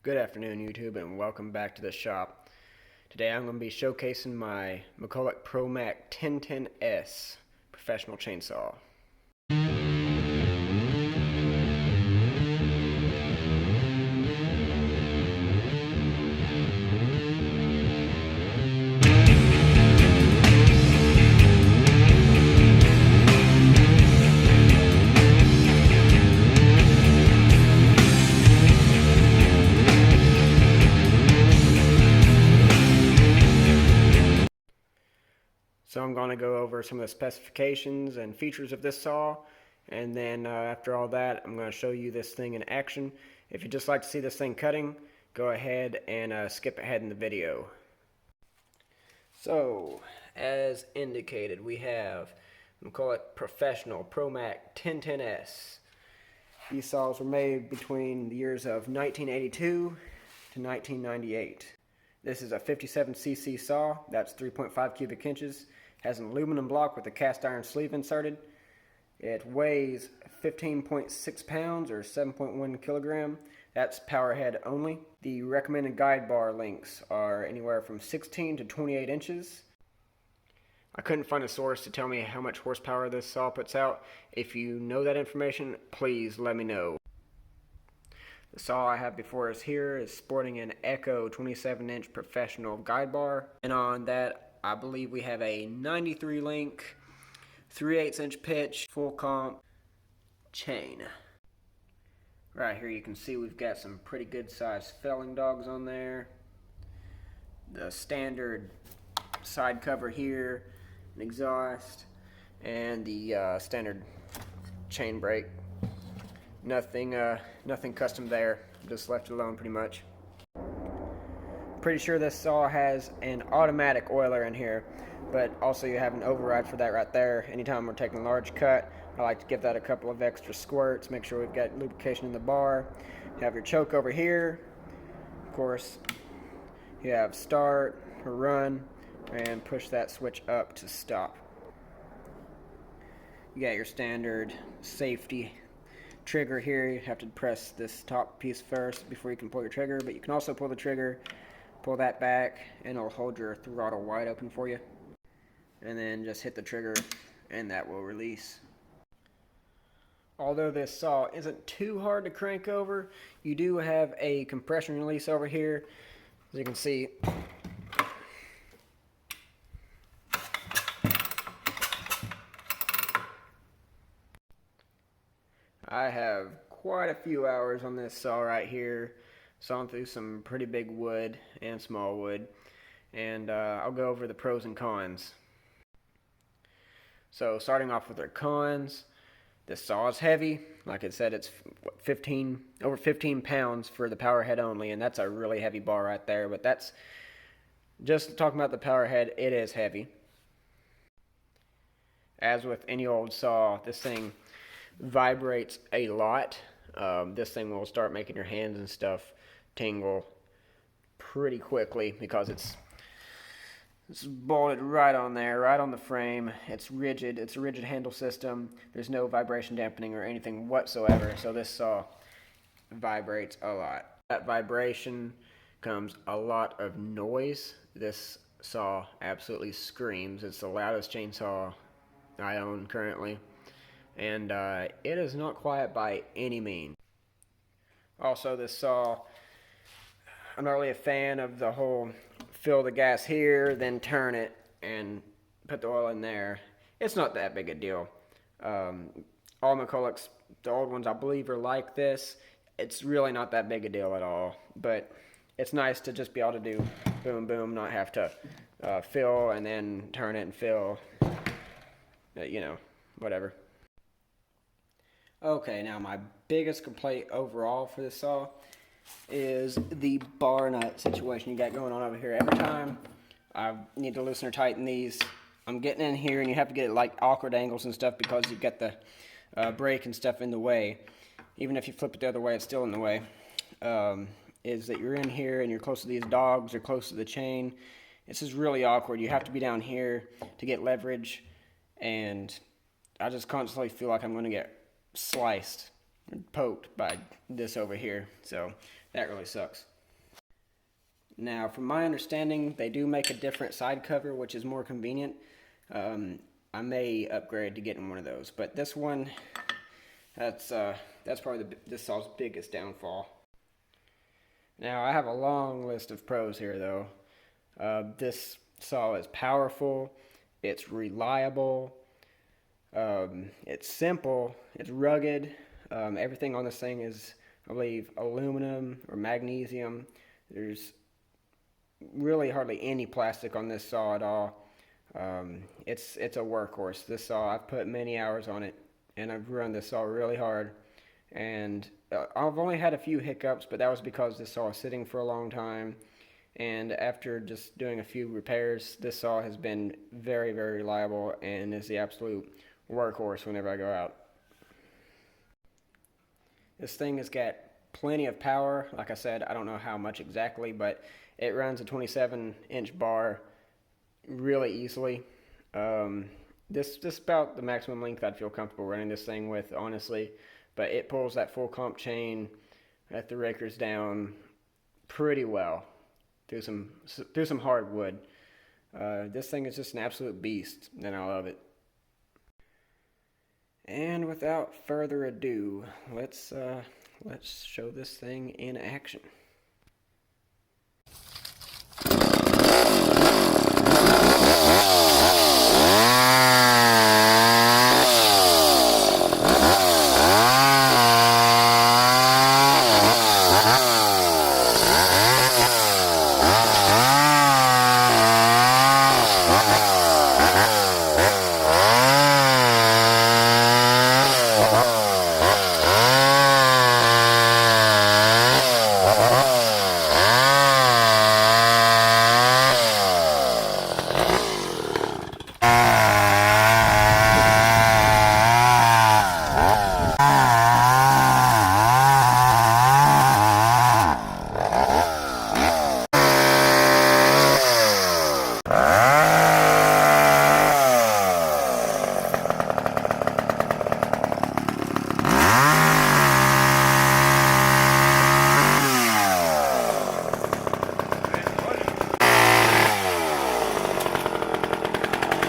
Good afternoon, YouTube, and welcome back to the shop. Today I'm going to be showcasing my Mcculloch Pro MAC 1010S professional chainsaw. So I'm going to go over some of the specifications and features of this saw, and then after all that I'm going to show you this thing in action. If you'd just like to see this thing cutting, go ahead and skip ahead in the video. So, as indicated, we have Mcculloch Professional Pro MAC 1010S. These saws were made between the years of 1982 to 1998. This is a 57cc saw, that's 3.5 cubic inches, has an aluminum block with a cast iron sleeve inserted. It weighs 15.6 pounds or 7.1 kilogram. That's power head only. The recommended guide bar lengths are anywhere from 16 to 28 inches. I couldn't find a source to tell me how much horsepower this saw puts out. If you know that information, please let me know. The saw I have before us here is sporting an Echo 27-inch professional guide bar, and on that I believe we have a 93 link, 3/8 inch pitch, full comp chain. Right here you can see we've got some pretty good sized felling dogs on there. The standard side cover here, an exhaust, and the standard chain brake. Nothing custom there, just left it alone pretty much. Pretty sure this saw has an automatic oiler in here, but also you have an override for that right there. Anytime we're taking a large cut, I like to give that a couple of extra squirts, make sure we've got lubrication in the bar. You have your choke over here. Of course, you have start or run, and push that switch up to stop. You got your standard safety trigger here. You have to press this top piece first before you can pull your trigger, but you can also pull the trigger, pull that back, and it'll hold your throttle wide open for you. And then just hit the trigger and that will release. Although this saw isn't too hard to crank over, you do have a compression release over here. As you can see, I have quite a few hours on this saw right here, sawing through some pretty big wood and small wood, and I'll go over the pros and cons. So starting off with our cons, this saw is heavy. Like I said, it's over 15 pounds for the power head only, and that's a really heavy bar right there, but that's just talking about the power head, it is heavy. As with any old saw, this thing vibrates a lot. This thing will start making your hands and stuff tingle pretty quickly because it's bolted right on there, right on the frame. It's rigid. It's a rigid handle system. There's no vibration dampening or anything whatsoever, so this saw vibrates a lot. That vibration comes a lot of noise. This saw absolutely screams. It's the loudest chainsaw I own currently, and it is not quiet by any means. Also, this saw, I'm not really a fan of the whole fill the gas here, then turn it and put the oil in there. It's not that big a deal. All Mccullochs, the old ones I believe, are like this. It's really not that big a deal at all, but it's nice to just be able to do boom boom, not have to fill and then turn it and fill, you know, whatever. Okay, now my biggest complaint overall for this saw is the bar nut situation you got going on over here. Every time I need to loosen or tighten these, I'm getting in here and you have to get like awkward angles and stuff because you've got the brake and stuff in the way. Even if you flip it the other way, it's still in the way. Is that you're in here and you're close to these dogs or close to the chain. This is really awkward. You have to be down here to get leverage, and I just constantly feel like I'm going to get sliced, poked by this over here, so that really sucks. Now, from my understanding, they do make a different side cover, which is more convenient. I may upgrade to getting one of those, but this one, that's probably this saw's biggest downfall. Now, I have a long list of pros here, though. This saw is powerful, it's reliable, it's simple, it's rugged. Everything on this thing is, I believe, aluminum or magnesium. There's really hardly any plastic on this saw at all. It's a workhorse. This saw, I've put many hours on it, and I've run this saw really hard. And I've only had a few hiccups, but that was because this saw was sitting for a long time. And after just doing a few repairs, this saw has been very, very reliable and is the absolute workhorse whenever I go out. This thing has got plenty of power. Like I said, I don't know how much exactly, but it runs a 27-inch bar really easily. This is about the maximum length I'd feel comfortable running this thing with, honestly. But it pulls that full comp chain at the rakers down pretty well through some hardwood. This thing is just an absolute beast, and I love it. And without further ado, let's show this thing in action.